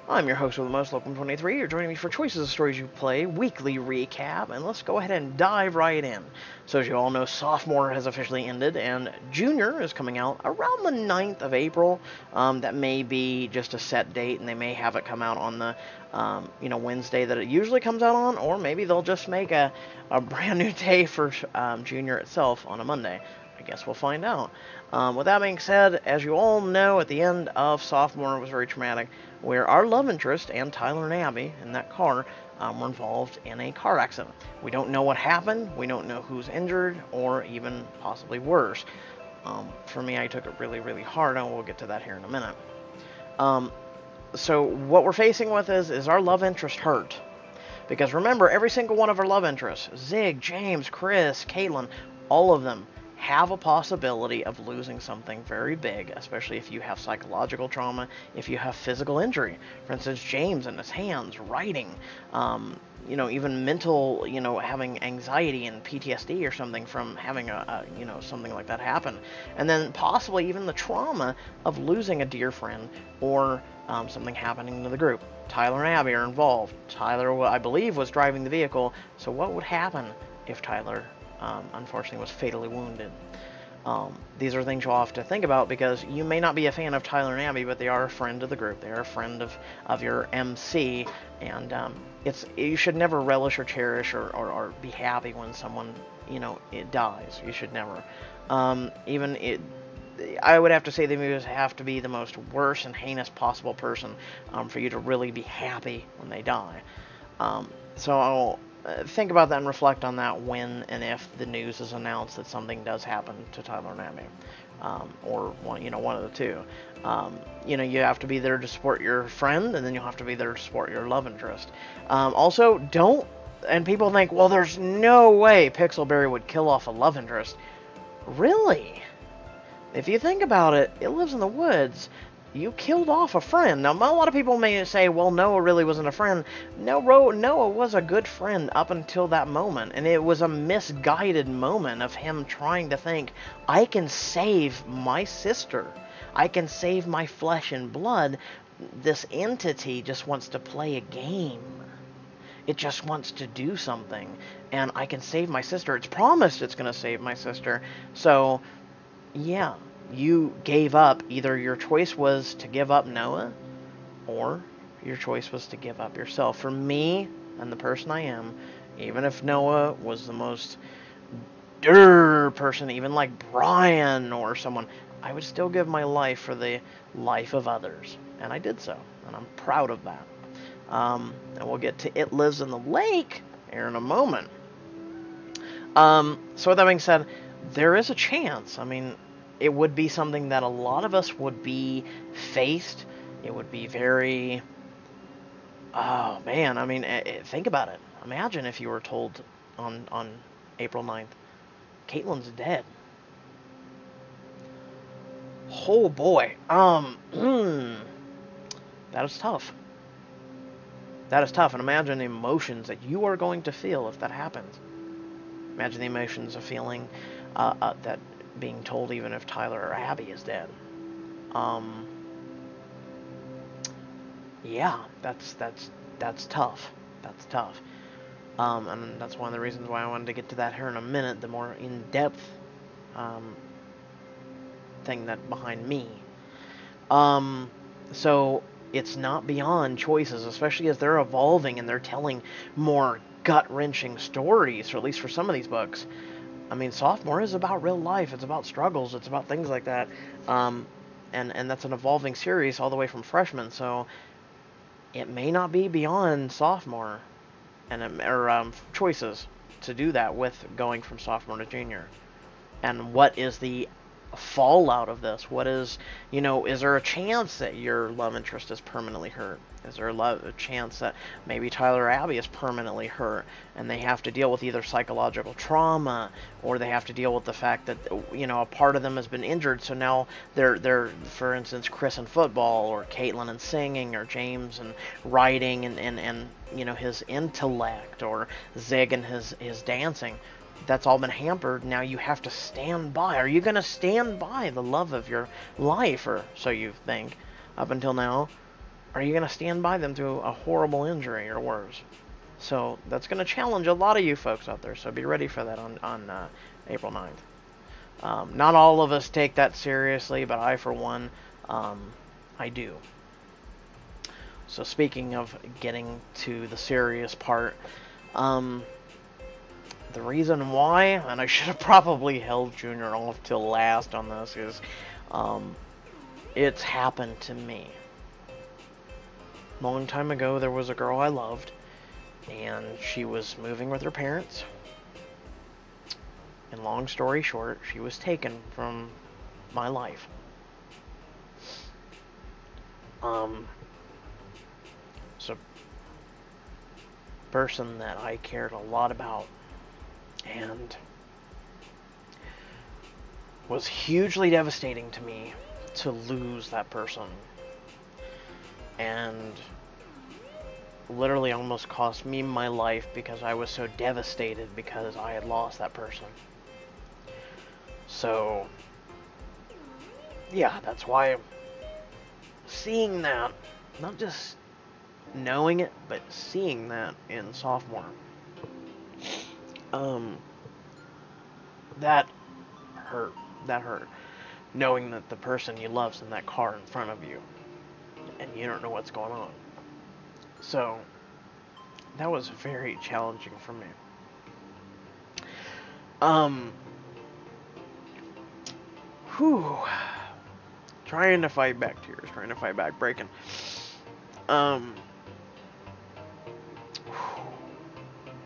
I'm your host with the most, Locum23. You're joining me for Choices of Stories You Play, weekly recap, and let's go ahead and dive right in. So as you all know, Sophomore has officially ended, and Junior is coming out around the 9th of April. That may be just a set date, and they may have it come out on the Wednesday that it usually comes out on, or maybe they'll just make a brand new day for Junior itself on a Monday. I guess we'll find out. With that being said, as you all know, at the end of Sophomore, it was very traumatic, where our love interest and Tyler and Abby in that car were involved in a car accident. We don't know what happened, we don't know who's injured, or even possibly worse. For me, I took it really, really hard, and we'll get to that here in a minute. So what we're facing with is our love interest hurt? Because remember, every single one of our love interests, Zig, James, Chris, Caitlin, all of them have a possibility of losing something very big, especially if you have psychological trauma, if you have physical injury. For instance, James and his hands, writing, even mental, having anxiety and PTSD or something from having something like that happen. And then possibly even the trauma of losing a dear friend or something happening to the group. Tyler and Abby are involved. Tyler, I believe, was driving the vehicle, so what would happen if Tyler unfortunately was fatally wounded? These are things you'll have to think about, because you may not be a fan of Tyler and Abby, but they are a friend of the group. They are a friend of your MC, and you should never relish or cherish or be happy when someone it dies. You should never. I would have to say they would have to be the most worst and heinous possible person for you to really be happy when they die. So I'll think about that and reflect on that when and if the news is announced that something does happen to Tyler and Abby, or one of the two. You have to be there to support your friend, and then you'll have to be there to support your love interest. Also, don't. And people think, well, there's no way Pixelberry would kill off a love interest. Really? If you think about it, it lives in the woods. You killed off a friend. Now, a lot of people may say, well, Noah really wasn't a friend. No, Noah was a good friend up until that moment. And it was a misguided moment of him trying to think, I can save my sister. I can save my flesh and blood. This entity just wants to play a game. It just wants to do something. And I can save my sister. It's promised it's going to save my sister. So, yeah. You gave up. Either your choice was to give up Noah, or your choice was to give up yourself. For me, and the person I am, even if Noah was the most person, even like Brian or someone, I would still give my life for the life of others. And I did so, and I'm proud of that. And we'll get to It Lives in the Lake here in a moment. So with that being said, there is a chance. I mean, it would be something that a lot of us would be faced. It would be very... Oh, man. I mean, think about it. Imagine if you were told on April 9th, Caitlin's dead. Oh, boy. That is tough. That is tough. And imagine the emotions that you are going to feel if that happens. Imagine the emotions of feeling that... being told even if Tyler or Abby is dead. Yeah, that's tough. That's tough. And that's one of the reasons why I wanted to get to that here in a minute, the more in-depth thing that behind me. So it's not beyond choices, especially as they're evolving and they're telling more gut-wrenching stories, or at least for some of these books. I mean, Sophomore is about real life. It's about struggles. It's about things like that. And that's an evolving series all the way from Freshman. So it may not be beyond Sophomore or choices to do that with going from Sophomore to Junior. And what is the fallout of this? What is, is there a chance that your love interest is permanently hurt? Is there a chance that maybe Tyler or Abby is permanently hurt and they have to deal with either psychological trauma, or they have to deal with the fact that, a part of them has been injured, so now they're for instance, Chris in football, or Caitlin in singing, or James in writing and his intellect, or Zig and his dancing. That's all been hampered. Now you have to stand by. Are you going to stand by the love of your life, or so you think, up until now? are you going to stand by them through a horrible injury or worse? So that's going to challenge a lot of you folks out there. So be ready for that on April 9th. Not all of us take that seriously, but I, for one, I do. So speaking of getting to the serious part, the reason why, and I should have probably held Junior off till last on this, is it's happened to me. Long time ago, there was a girl I loved, and she was moving with her parents. And long story short, she was taken from my life. So, person that I cared a lot about, and was hugely devastating to me to lose that person. And literally almost cost me my life because I was so devastated because I had lost that person. So, yeah, that's why seeing that, not just knowing it, but seeing that in Sophomore, that hurt. That hurt. Knowing that the person you love's in that car in front of you, and you don't know what's going on. So, that was very challenging for me. Trying to fight back tears, trying to fight back breaking.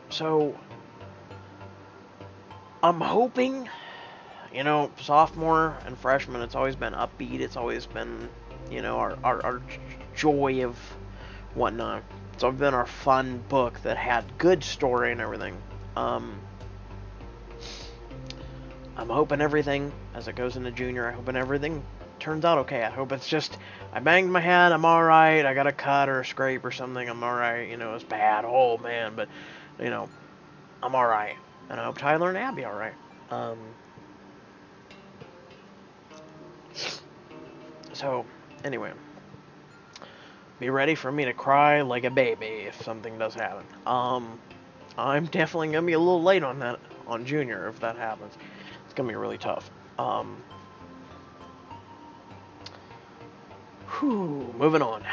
So, I'm hoping, you know, sophomore and freshman, it's always been upbeat, it's always been, you know, our joy of whatnot. It's always been our fun book that had good story and everything. I'm hoping everything, as it goes into junior, I'm hoping everything turns out okay. I hope it's just, I banged my head, I'm alright, I got a cut or a scrape or something, I'm alright, you know, it's bad, oh man, but, you know, I'm alright. And I hope Tyler and Abby alright. So, anyway, be ready for me to cry like a baby if something does happen. I'm definitely going to be a little late on that, on Junior, if that happens. It's going to be really tough. Moving on.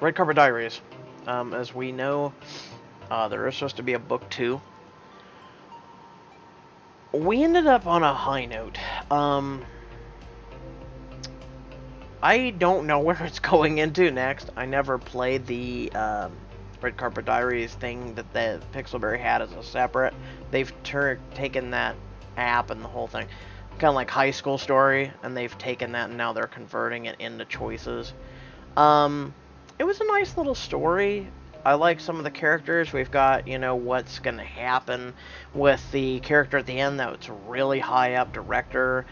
Red Carpet Diaries. As we know, there is supposed to be a book 2. We ended up on a high note. I don't know where it's going into next. I never played the Red Carpet Diaries thing that the Pixelberry had as a separate. They've taken that app and the whole thing, kind of like High School Story, and they've taken that and now they're converting it into choices. It was a nice little story. I like some of the characters. We've got, you know, what's going to happen with the character at the end that's really high up, director.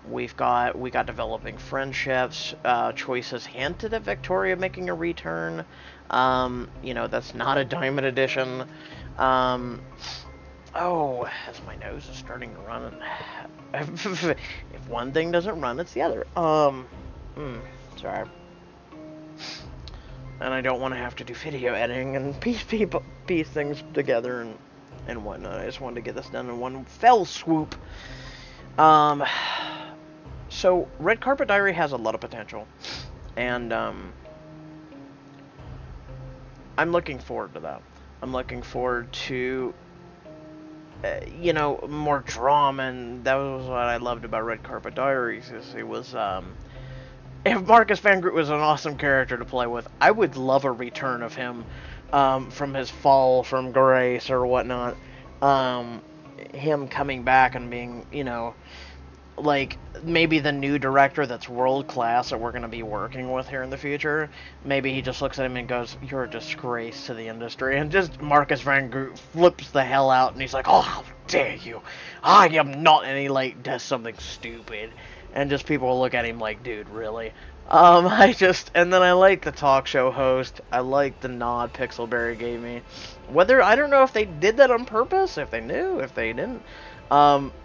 We got developing friendships, choices hinted at Victoria making a return. You know, that's not a Diamond Edition. Oh, as my nose is starting to run. If one thing doesn't run, it's the other. Sorry. And I don't want to have to do video editing and piece things together and whatnot. I just wanted to get this done in one fell swoop. So Red Carpet Diary has a lot of potential, and I'm looking forward to that. I'm looking forward to, you know, more drama, and that was what I loved about Red Carpet Diaries. Is it was if Marcus Van Groot was an awesome character to play with, I would love a return of him from his fall from grace or whatnot. Him coming back and being, you know, like maybe the new director that's world class that we're going to be working with here in the future. Maybe he just looks at him and goes, "You're a disgrace to the industry," and just Marcus Van Groot flips the hell out and he's like, "Oh, how dare you, I am not," and he like does something stupid. And just people will look at him like, dude, really? And then I like the talk show host. I like the nod Pixelberry gave me. Whether, I don't know if they did that on purpose, if they knew, if they didn't.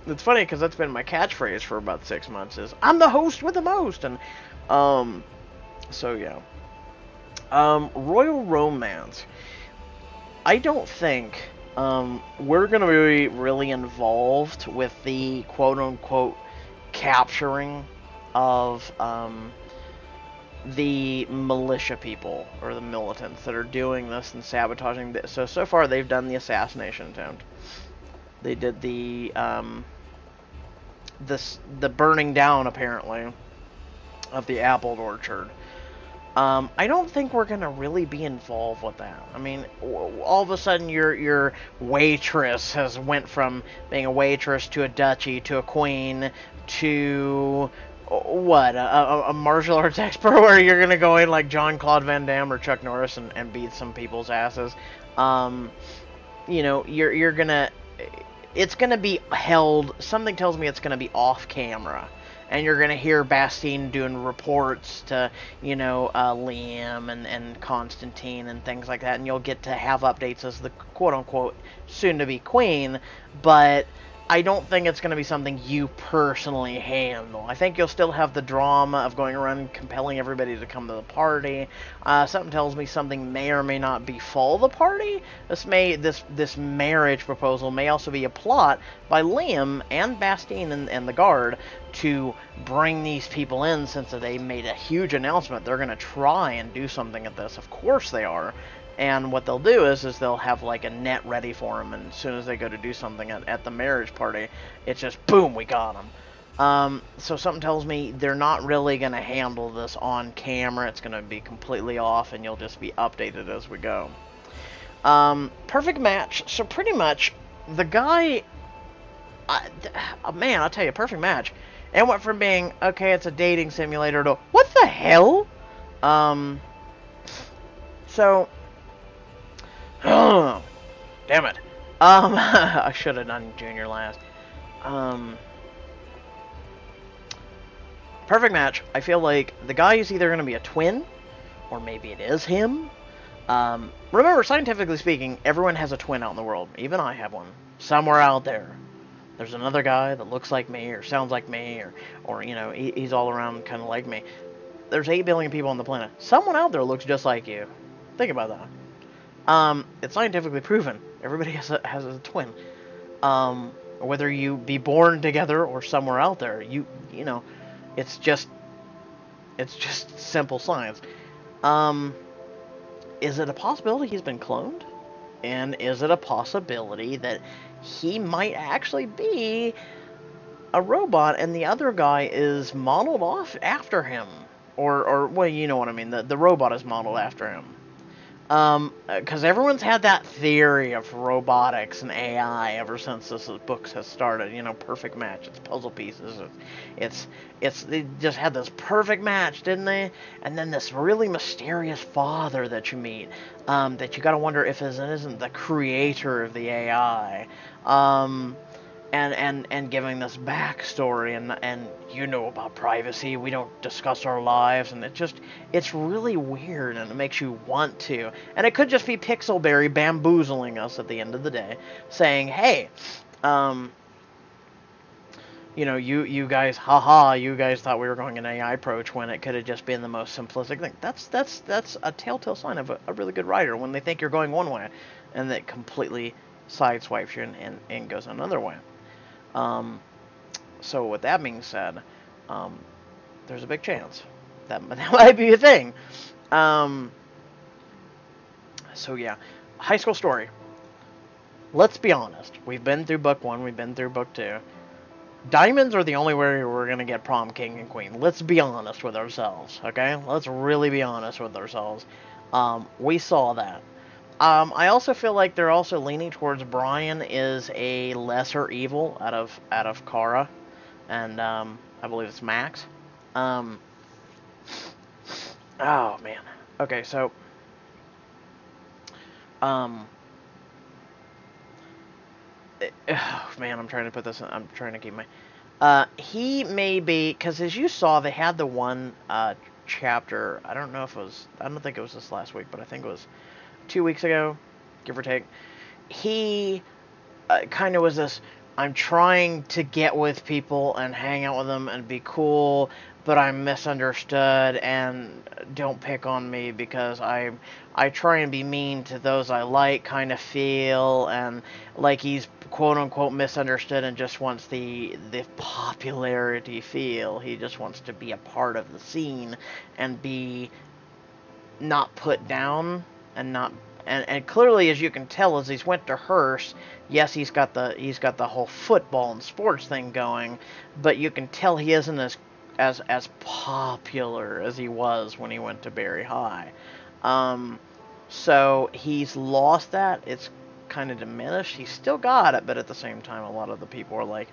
It's funny because that's been my catchphrase for about 6 months is, I'm the host with the most. And, so yeah. Royal Romance. I don't think we're going to be really involved with the quote-unquote capturing of the militia people, or the militants that are doing this and sabotaging this. So far they've done the assassination attempt. They did the burning down, apparently, of the apple orchard. I don't think we're gonna really be involved with that. I mean, all of a sudden your waitress has went from being a waitress to a duchy to a queen to what, a martial arts expert, where you're gonna go in like Jean-Claude Van Damme or Chuck Norris and beat some people's asses. You know, you're gonna, it's gonna be held. Something tells me it's gonna be off camera. And you're going to hear Bastien doing reports to, you know, Liam and Constantine and things like that. And you'll get to have updates as the quote-unquote soon-to-be queen. But I don't think it's going to be something you personally handle. I think you'll still have the drama of going around and compelling everybody to come to the party. Something tells me something may or may not befall the party. This marriage proposal may also be a plot by Liam and Bastien and the guard to bring these people in, since they made a huge announcement. They're going to try and do something at this. Of course they are. And what they'll do is they'll have like a net ready for them, and as soon as they go to do something at the marriage party, it's just boom, we got them. So something tells me they're not really going to handle this on camera. It's going to be completely off, and you'll just be updated as we go. Perfect match. So pretty much the guy, man, I'll tell you, perfect match. It went from being, okay, it's a dating simulator, to, what the hell? So, oh, damn it. I should have done Junior last. Perfect match. I feel like the guy is either going to be a twin, or maybe it is him. Remember, scientifically speaking, everyone has a twin out in the world. Even I have one. Somewhere out there. There's another guy that looks like me, or sounds like me, or you know, he's all around kind of like me. There's 8 billion people on the planet. Someone out there looks just like you. Think about that. It's scientifically proven. Everybody has a twin. Whether you be born together or somewhere out there, you know, it's just simple science. Is it a possibility he's been cloned? And is it a possibility that he might actually be a robot and the other guy is modeled off after him? Or well, you know what I mean. The robot is modeled after him. Because everyone's had that theory of robotics and AI ever since this book has started. You know, perfect match. It's puzzle pieces. They just had this perfect match, didn't they? And then this really mysterious father that you meet, that you gotta wonder if it isn't the creator of the AI. And giving this backstory, and you know about privacy, we don't discuss our lives, and it's really weird, and it makes you want to. And it could just be Pixelberry bamboozling us at the end of the day, saying, hey, you know, you guys, haha, you guys thought we were going an AI approach when it could have just been the most simplistic thing. That's a telltale sign of a really good writer, when they think you're going one way, and that completely sideswipes you and goes another way. So with that being said, there's a big chance that might be a thing. So yeah, high school story. Let's be honest. We've been through book 1. We've been through book 2. Diamonds are the only way we're going to get prom king and queen. Let's be honest with ourselves, okay? Let's really be honest with ourselves. We saw that. I also feel like they're also leaning towards Brian is a lesser evil out of Kara, and I believe it's Max. Oh man. Okay, so oh man, I'm trying to put this in, I'm trying to keep my he may be, because as you saw, they had the one chapter. I don't think it was this last week, but I think it was 2 weeks ago, give or take. He kind of was this, I'm trying to get with people and hang out with them and be cool, but I'm misunderstood, and don't pick on me because I try and be mean to those I like, kind of feel, and like he's quote unquote misunderstood and just wants the popularity feel. He just wants to be a part of the scene and be not put down and not and clearly, as you can tell, as he's went to Hearst, yes, he's got the whole football and sports thing going, but you can tell he isn't as popular as he was when he went to Berry High. So he's lost that. It's kind of diminished. He's still got it, but at the same time, a lot of the people are like,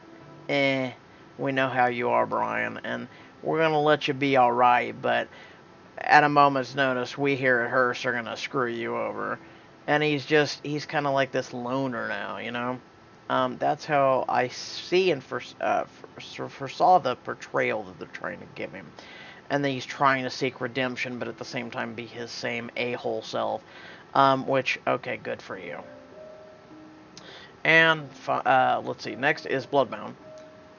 we know how you are, Brian, and we're going to let you be all right, but at a moment's notice, we here at Hearst are going to screw you over. And he's kind of like this loner now, you know? That's how I see and foresaw the portrayal that they're trying to give him. And then he's trying to seek redemption, but at the same time be his same a-hole self. Which, okay, good for you. And, let's see, next is BloodBound.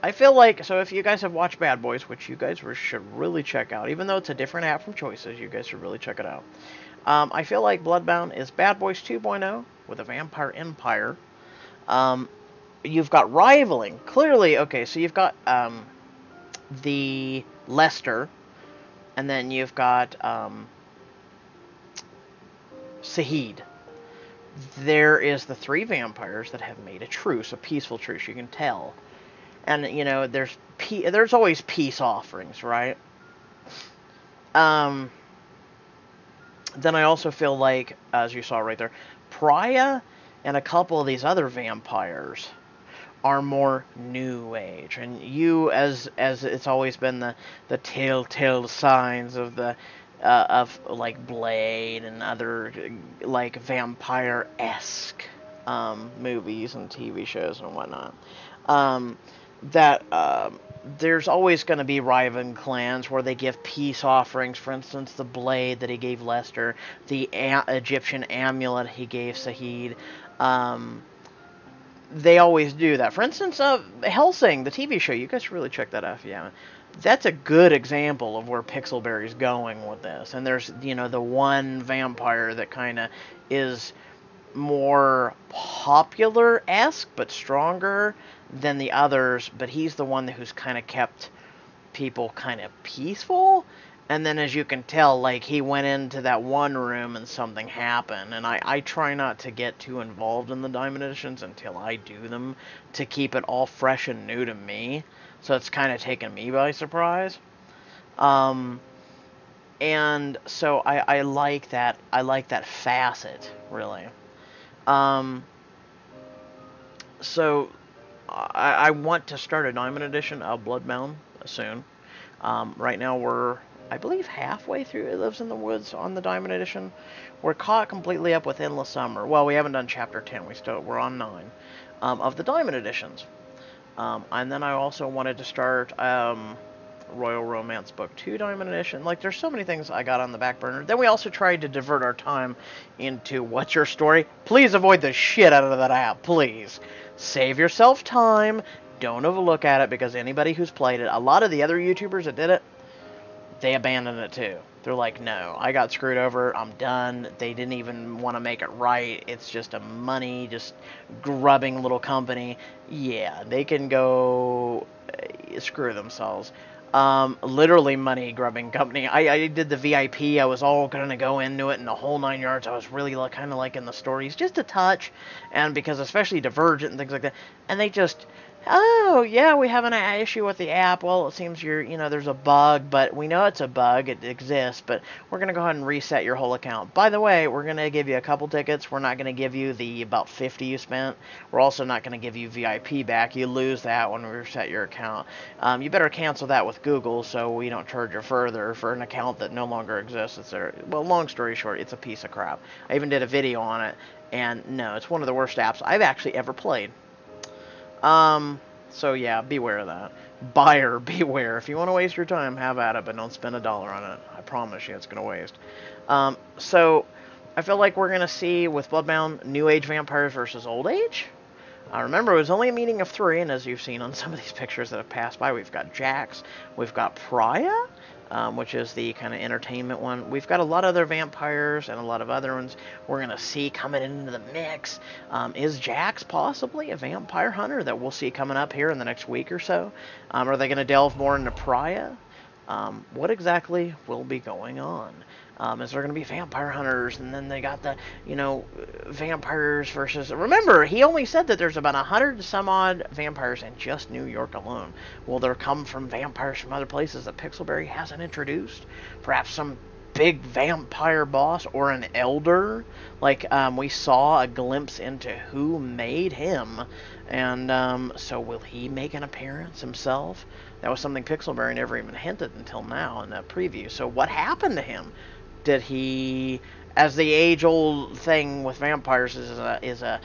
I feel like, so if you guys have watched Bad Boys, which you guys should really check out, even though it's a different app from Choices, you guys should really check it out. I feel like BloodBound is Bad Boys 2.0 with a vampire empire. You've got rivaling. Clearly, okay, so you've got the Lester, and then you've got Saheed. There is the three vampires that have made a truce, a peaceful truce, you can tell. And, you know, there's always peace offerings, right? Then I also feel like, as you saw right there, Pariah and a couple of these other vampires are more new age. And you, as it's always been the telltale signs of of like Blade and other like vampire-esque movies and TV shows and whatnot. There's always going to be rival clans where they give peace offerings. For instance, the blade that he gave Lester, the Egyptian amulet he gave Saheed. They always do that. For instance, Hellsing, the TV show, you guys should really check that out if you haven't. That's a good example of where Pixelberry's going with this. And there's, you know, the one vampire that kind of is more popular-esque, but stronger than the others, but he's the one who's kind of kept people kind of peaceful. And then, as you can tell, like, he went into that one room and something happened. And I try not to get too involved in the Diamond Editions until I do them, to keep it all fresh and new to me. So it's kind of taken me by surprise. And so I like that. I like that facet, really. So I want to start a Diamond Edition of BloodBound soon. Right now I believe, halfway through It Lives in the Woods on the Diamond Edition. We're caught completely up with Endless Summer. Well, we haven't done Chapter 10. We're on 9 of the Diamond Editions. And then I also wanted to start Royal Romance Book 2 Diamond Edition. Like, there's so many things I got on the back burner. Then we also tried to divert our time into What's Your Story? Please avoid the shit out of that app, please. Save yourself time. Don't overlook at it, because anybody who's played it, a lot of the other YouTubers that did it, they abandoned it too. They're like, no, I got screwed over, I'm done. They didn't even want to make it right. It's just a money, just grubbing little company. Yeah, they can go screw themselves. Literally money grubbing company. I did the VIP. I was all going to go into it in the whole 9 yards. I was really kind of liking the stories, just a touch. And because especially Divergent and things like that. And they just, oh, yeah, we have an issue with the app. Well, it seems there's a bug, but we know it's a bug. It exists, but we're going to go ahead and reset your whole account. By the way, we're going to give you a couple tickets. We're not going to give you the about 50 you spent. We're also not going to give you VIP back. You lose that when we reset your account. You better cancel that with Google so we don't charge you further for an account that no longer exists. Well, long story short, it's a piece of crap. I even did a video on it, and no, it's one of the worst apps I've actually ever played. So yeah, beware of that. Buyer, beware. If you want to waste your time, have at it, but don't spend $1 on it. I promise you it's going to waste. So, I feel like we're going to see, with BloodBound, New Age vampires versus Old Age. Remember, it was only a meeting of 3, and as you've seen on some of these pictures that have passed by, we've got Jax, we've got Pariah, which is the kind of entertainment one. We've got a lot of other vampires and a lot of other ones we're going to see coming into the mix. Is Jax possibly a vampire hunter that we'll see coming up here in the next week or so? Are they going to delve more into Pariah? What exactly will be going on? Is there going to be vampire hunters, and then they got the, vampires versus... Remember, he only said that there's about 100 some odd vampires in just New York alone. Will there come from vampires from other places that Pixelberry hasn't introduced? Perhaps some big vampire boss or an elder? Like, we saw a glimpse into who made him, and so will he make an appearance himself? That was something Pixelberry never even hinted until now in that preview. So what happened to him? Did he, as the age-old thing with vampires is a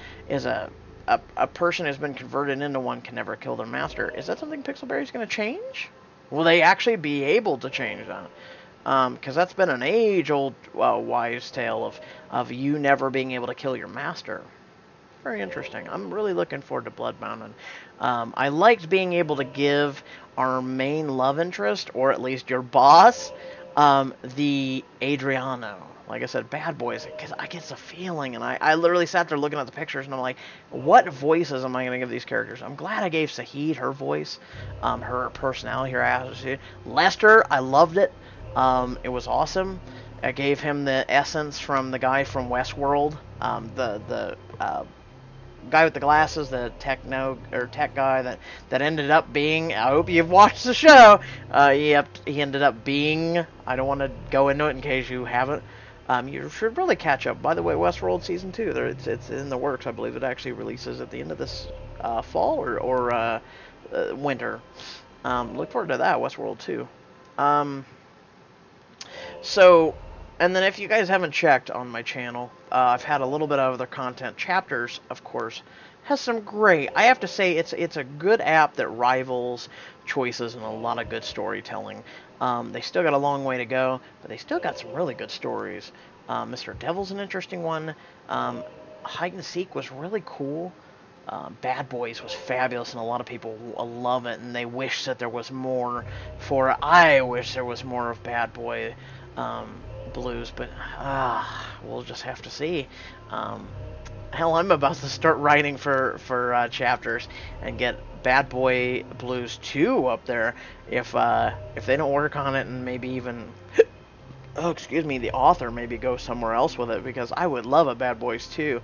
person who's been converted into one can never kill their master? Is that something Pixelberry's going to change? Will they actually be able to change that? Because that's been an age-old wise tale of you never being able to kill your master. Very interesting. I'm really looking forward to BloodBound. And I liked being able to give our main love interest, or at least your boss, the Adriano. Like I said, bad boys, because I get the feeling, and I literally sat there looking at the pictures, and I'm like, what voices am I going to give these characters? I'm glad I gave Sahid her voice, her personality, her attitude. Lester, I loved it. It was awesome. I gave him the essence from the guy from Westworld, the guy with the glasses, the tech guy that ended up being, I hope you've watched the show, he ended up being, I don't want to go into it in case you haven't, you should really catch up. By the way, Westworld Season 2, it's in the works. I believe it actually releases at the end of this fall or winter. Look forward to that, Westworld 2. So, and then if you guys haven't checked on my channel, I've had a little bit of other content. Chapters, of course, has some great... I have to say, it's a good app that rivals Choices and a lot of good storytelling. They still got a long way to go, but they still got some really good stories. Mr. Devil's an interesting one. Hide and Seek was really cool. Bad Boys was fabulous, and a lot of people love it, and they wish that there was more for it. I wish there was more of Bad Boy Blues, but we'll just have to see. Hell, I'm about to start writing for chapters and get Bad Boy Blues 2 up there if they don't work on it, and maybe even the author maybe go somewhere else with it, because I would love a Bad Boys 2.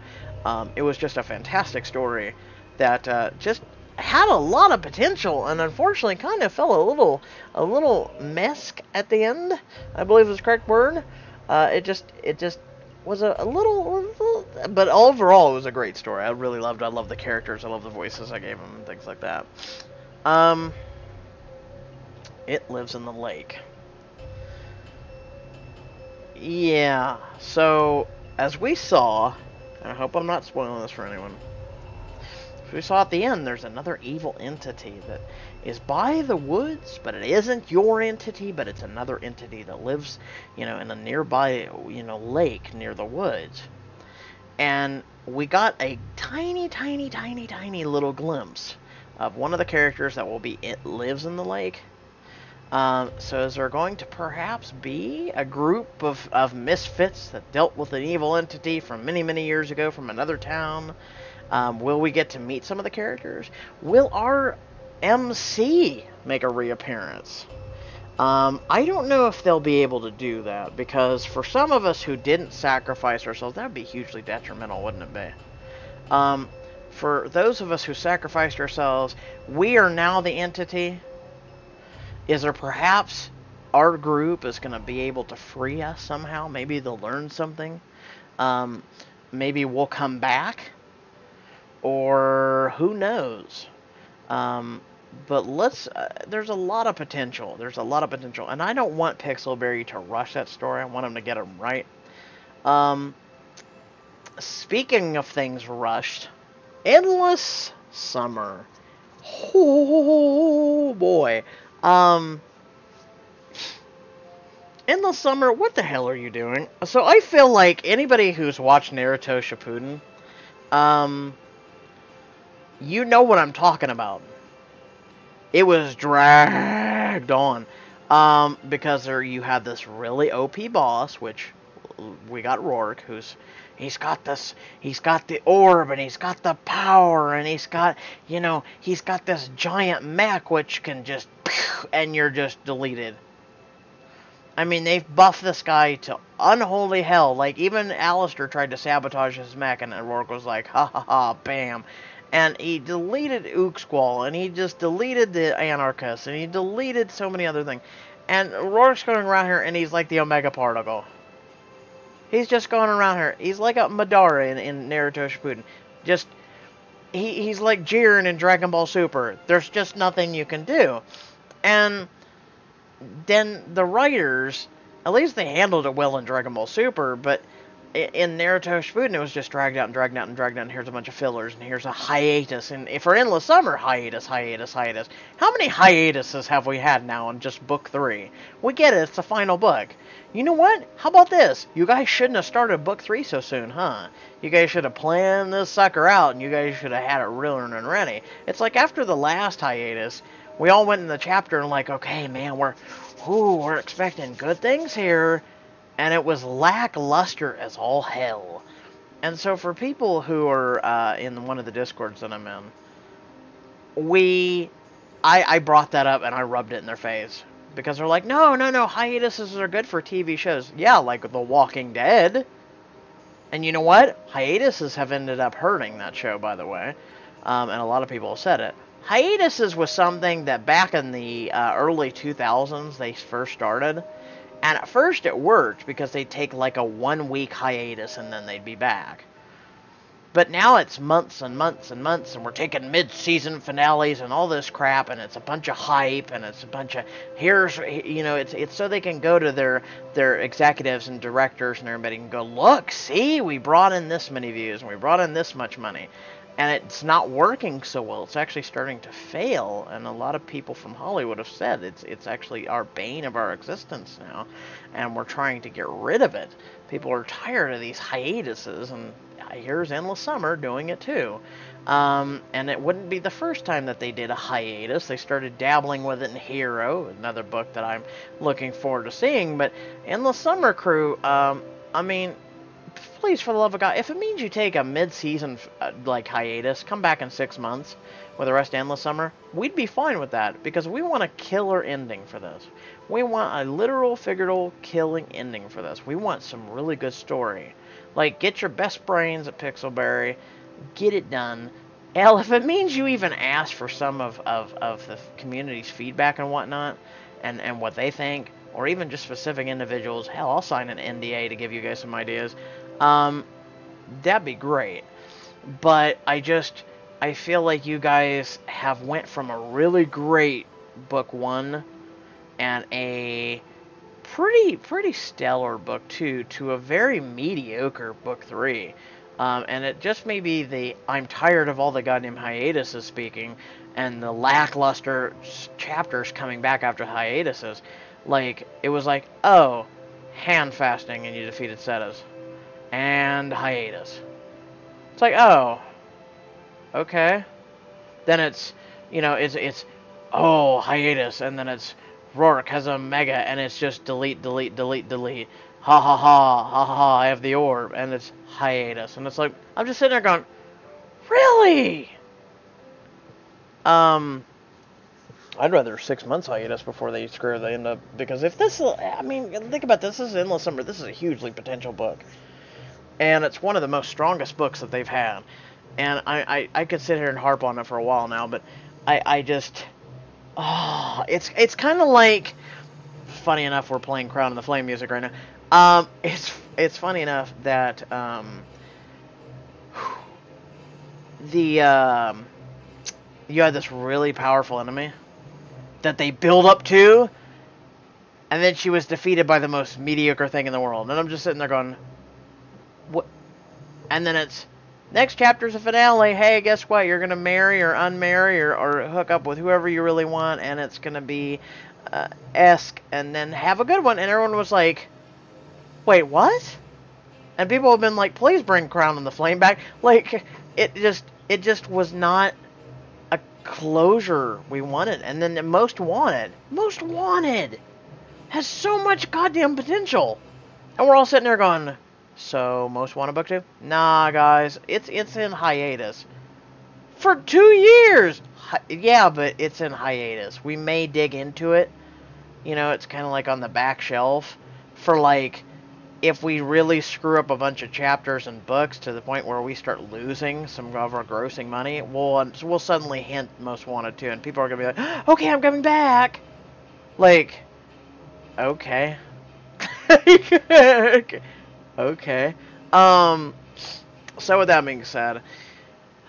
It was just a fantastic story that just had a lot of potential, and unfortunately kind of fell a little mess at the end, I believe is the correct word. It just was a little, but overall it was a great story. I really loved it. I love the characters. I love the voices I gave them and things like that. It lives in the lake. Yeah, so as we saw, and I hope I'm not spoiling this for anyone, as we saw at the end, there's another evil entity that is by the woods, but it isn't your entity, but it's another entity that lives, in a nearby, lake near the woods. And we got a tiny, tiny, tiny, tiny little glimpse of one of the characters that lives in the lake. So is there going to perhaps be a group of misfits that dealt with an evil entity from many, many years ago from another town? Will we get to meet some of the characters? Will our MC make a reappearance? I don't know if they'll be able to do that, because for some of us who didn't sacrifice ourselves, that would be hugely detrimental, wouldn't it be? For those of us who sacrificed ourselves, we are now the entity. Is there perhaps our group is going to be able to free us somehow? Maybe they'll learn something. Maybe we'll come back. Or who knows? But there's a lot of potential. There's a lot of potential. And I don't want Pixelberry to rush that story. I want them to get them right. Speaking of things rushed, Endless Summer. Oh boy. Endless Summer, what the hell are you doing? So I feel like anybody who's watched Naruto Shippuden, You know what I'm talking about. It was dragged on. Because you had this really OP boss, which we got Rourke, he's got the orb, and he's got the power, and he's got this giant mech which can just, and you're just deleted. I mean, they've buffed this guy to unholy hell. Like, even Alistair tried to sabotage his mech, and Rourke was like, ha ha ha, bam. And he deleted Ooksquall, and he just deleted the Anarchists, and he deleted so many other things. And Rourke's going around here, and he's like the Omega Particle. He's just going around here. He's like a Madara in Naruto Shippuden. Just, he's like Jiren in Dragon Ball Super. There's just nothing you can do. And then the writers, at least they handled it well in Dragon Ball Super, but in Naruto Shippuden, it was just dragged out and dragged out and dragged out, and here's a bunch of fillers, and here's a hiatus, and for Endless Summer, hiatus. How many hiatuses have we had now in just book 3? We get it, it's the final book. You know what? How about this? You guys shouldn't have started book 3 so soon, huh? You guys should have planned this sucker out, and you guys should have had it real and ready. It's like after the last hiatus, we all went in the chapter and like, okay, man, we're expecting good things here. And it was lackluster as all hell. And so for people who are in one of the Discords that I'm in, I brought that up and I rubbed it in their face. Because they're like, no, hiatuses are good for TV shows. Yeah, like The Walking Dead. And you know what? Hiatuses have ended up hurting that show, by the way. And a lot of people have said it. Hiatuses was something that back in the early 2000s they first started. And at first it worked because they'd take like a 1-week hiatus and then they'd be back. But now it's months and months and months, and we're taking mid-season finales and all this crap, and it's a bunch of hype, and it's a bunch of, it's so they can go to their executives and directors and everybody and go, look, see, we brought in this many views, and we brought in this much money. And it's not working so well. It's actually starting to fail. And a lot of people from Hollywood have said it's actually our bane of our existence now. And we're trying to get rid of it. People are tired of these hiatuses. And here's Endless Summer doing it too. And it wouldn't be the first time that they did a hiatus. They started dabbling with it in Hero, another book that I'm looking forward to seeing. But Endless Summer Crew, please, for the love of God, if it means you take a mid-season hiatus, come back in 6 months with the rest of Endless Summer, we'd be fine with that, because we want a killer ending for this. We want a literal, figurative, killing ending for this. We want some really good story. Like, get your best brains at Pixelberry, get it done. Hell, if it means you even ask for some of the community's feedback and whatnot, and what they think, or even just specific individuals, hell, I'll sign an NDA to give you guys some ideas. That'd be great. But I feel like you guys have went from a really great book 1 and a pretty stellar book 2 to a very mediocre book 3. And it just may be I'm tired of all the goddamn hiatuses speaking, and the lackluster chapters coming back after hiatuses. Like, it was like, oh, hand fasting and you defeated Cetas. And hiatus. It's like, oh, okay. Then it's, it's oh, hiatus, and then it's Rourke has a mega, and it's just delete. Ha ha ha, I have the orb, and it's hiatus. And it's like, I'm just sitting there going, really? I'd rather 6 months hiatus before they screw the end up, because if this, think about this, this is Endless Summer, this is a hugely potential book. And it's one of the most strongest books that they've had. And I could sit here and harp on it for a while now, but it's kind of like, funny enough, we're playing Crown of the Flame music right now. It's funny enough that, you had this really powerful enemy that they build up to, and then she was defeated by the most mediocre thing in the world. And I'm just sitting there going, what? And then it's, next chapter's a finale. Hey, guess what? You're going to marry or unmarry or hook up with whoever you really want, and it's going to be esque, and then have a good one. And everyone was like, wait, what? And people have been like, please bring Crown and the Flame back. Like, it just was not a closure we wanted. And then the Most Wanted has so much goddamn potential. And we're all sitting there going, so Most Wanted Book 2? Nah, guys, it's in hiatus. For 2 years! Yeah, but it's in hiatus. We may dig into it. You know, it's kind of like on the back shelf for, like, if we really screw up a bunch of chapters and books to the point where we start losing some of our grossing money, we'll suddenly hint Most Wanted 2, and people are going to be like, okay, I'm coming back! Like, okay. Okay. So with that being said,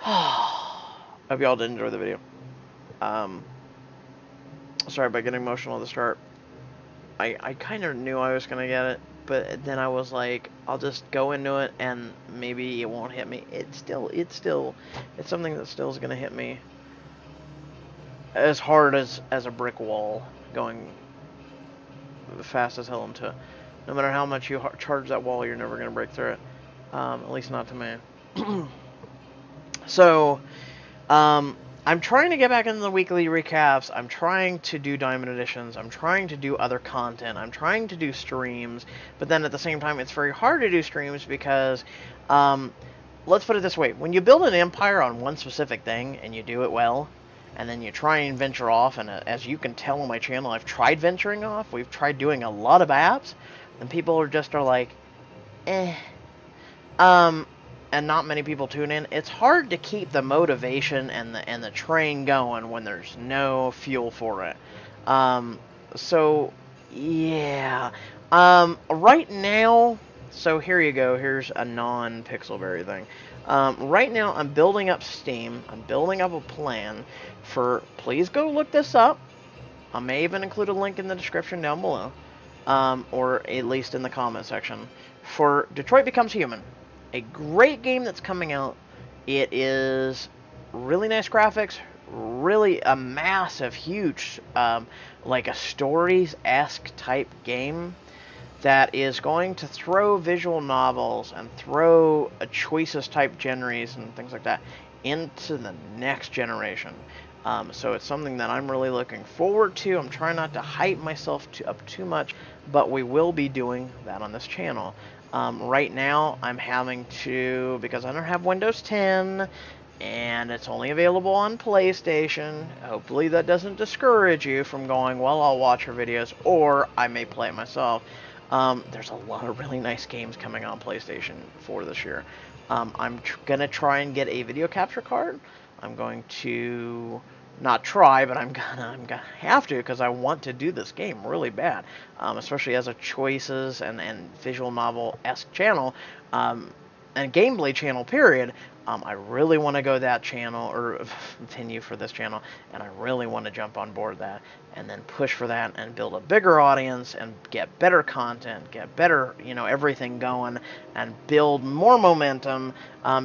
hope y'all did enjoy the video. Sorry about getting emotional at the start. I kind of knew I was going to get it, but then I was like, I'll just go into it and maybe it won't hit me. It's something that still is going to hit me as hard as a brick wall, going fast as hell into it. No matter how much you charge that wall, you're never going to break through it. At least not to me. So, I'm trying to get back into the weekly recaps. I'm trying to do Diamond Editions. I'm trying to do other content. I'm trying to do streams. But then at the same time, it's very hard to do streams because, let's put it this way. When you build an empire on one specific thing and you do it well, and then you try and venture off, and as you can tell on my channel, I've tried venturing off. We've tried doing a lot of apps, and people are like, eh. And not many people tune in. It's hard to keep the motivation and the train going when there's no fuel for it. So yeah. Right now, so here you go. Here's a non-Pixelberry thing. Right now, I'm building up Steam. I'm building up a plan for. Please go look this up. I may even include a link in the description down below, or at least in the comment section, for Detroit Becomes Human. A great game that's coming out. It is really nice graphics, really a massive, huge, like a stories-esque type game that is going to throw visual novels and throw a choices type genres and things like that into the next generation. So it's something that I'm really looking forward to. I'm trying not to hype myself up too much, but we will be doing that on this channel. Right now, I'm having to, because I don't have Windows 10, and it's only available on PlayStation. Hopefully that doesn't discourage you from going, well, I'll watch your videos, or I may play it myself. There's a lot of really nice games coming on PlayStation 4 this year. I'm going to try and get a video capture card. I'm going to not try, but I'm gonna have to, because I want to do this game really bad, especially as a choices and visual novel-esque channel, and gameplay channel, period. I really want to go that channel, or continue for this channel, and I really want to jump on board that, and then push for that, and build a bigger audience, and get better content, get better, you know, everything going, and build more momentum,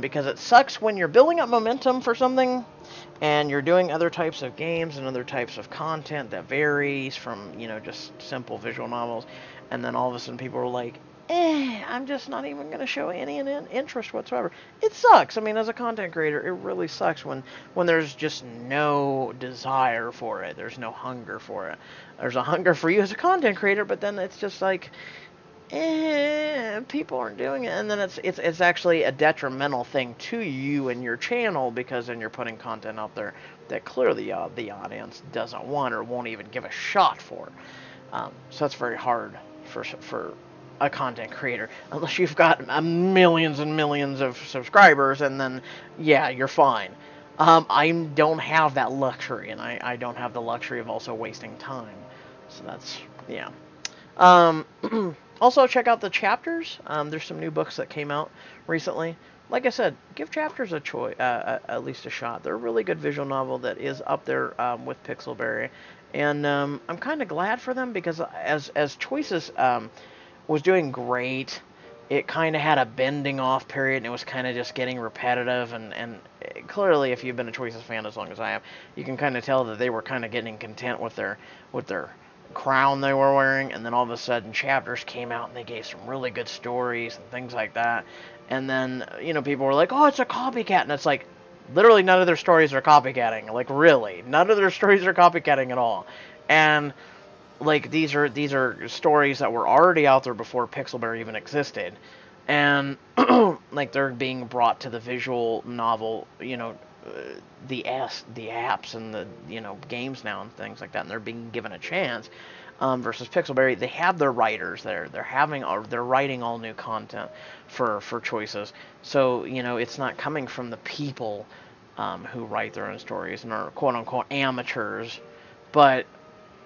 because it sucks when you're building up momentum for something, and you're doing other types of games and other types of content that varies from, you know, just simple visual novels, and then all of a sudden people are like, I'm just not even going to show any interest whatsoever. It sucks. I mean, as a content creator, it really sucks when there's just no desire for it. There's no hunger for it. There's a hunger for you as a content creator, but then it's just like, people aren't doing it, and then it's actually a detrimental thing to you and your channel, because then you're putting content out there that clearly the audience doesn't want or won't even give a shot for. So that's very hard for a content creator, unless you've got millions and millions of subscribers, and then yeah, you're fine. I don't have that luxury, and I don't have the luxury of also wasting time. So that's, yeah. Also, check out the chapters. There's some new books that came out recently. Like I said, give chapters a choice, at least a shot. They're a really good visual novel that is up there with Pixelberry, and I'm kind of glad for them, because as choices was doing great, it kind of had a bending off period, and it was kind of just getting repetitive, and clearly, if you've been a choices fan as long as I have, you can kind of tell that they were kind of getting content with their crown they were wearing, and then all of a sudden chapters came out and they gave some really good stories and things like that, and then, you know, people were like, oh, it's a copycat, and it's like, Literally none of their stories are copycatting. Like, really, none of their stories are copycatting at all. And like, these are stories that were already out there before Pixelberry even existed, and like, they're being brought to the visual novel, the apps and the games now and things like that, and they're being given a chance. Versus Pixelberry, they have their writers there. They're writing all new content for choices. So it's not coming from the people who write their own stories and are quote unquote amateurs, but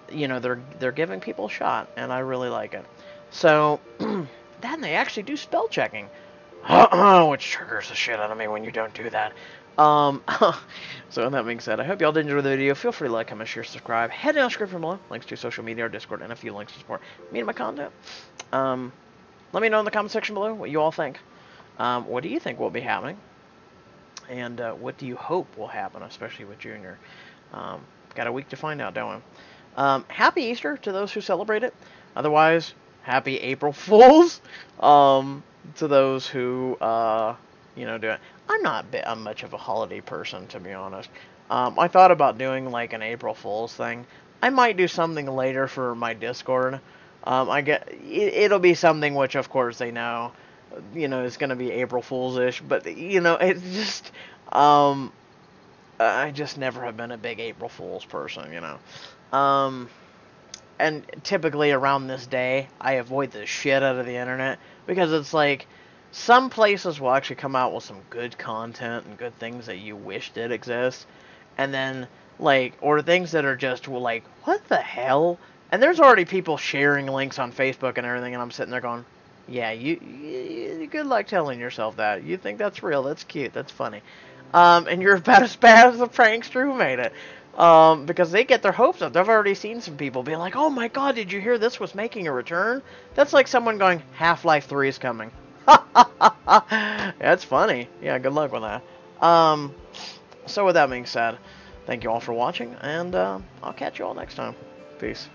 they're giving people a shot, and I really like it. So then they actually do spell checking, which triggers the shit out of me when you don't do that. So that being said, I hope y'all did enjoy the video. Feel free to like, comment, share, subscribe. Head down the description below, links to social media, our Discord, and a few links to support me and my content. Let me know in the comment section below what you all think. What do you think will be happening? And what do you hope will happen, especially with Junior? Got a week to find out, don't we? Happy Easter to those who celebrate it. Otherwise, happy April Fools to those who do it. I'm not much of a holiday person, to be honest. I thought about doing like an April Fool's thing. I might do something later for my Discord. It'll be something which, of course, they know, is going to be April Fool's-ish. But it's just, I just never have been a big April Fool's person, And typically around this day, I avoid the shit out of the internet, because it's like, some places will actually come out with some good content and good things that you wish did exist, and then, like, or things that are just, like, what the hell? And there's already people sharing links on Facebook and everything, and I'm sitting there going, yeah, you good luck telling yourself that. You think that's real, that's cute, that's funny. And you're about as bad as the prankster who made it. Because they get their hopes up. I've already seen some people be like, oh my god, did you hear this was making a return? That's like someone going, Half-Life 3 is coming. That's funny. Yeah, good luck with that. So with that being said, thank you all for watching, and I'll catch you all next time. Peace.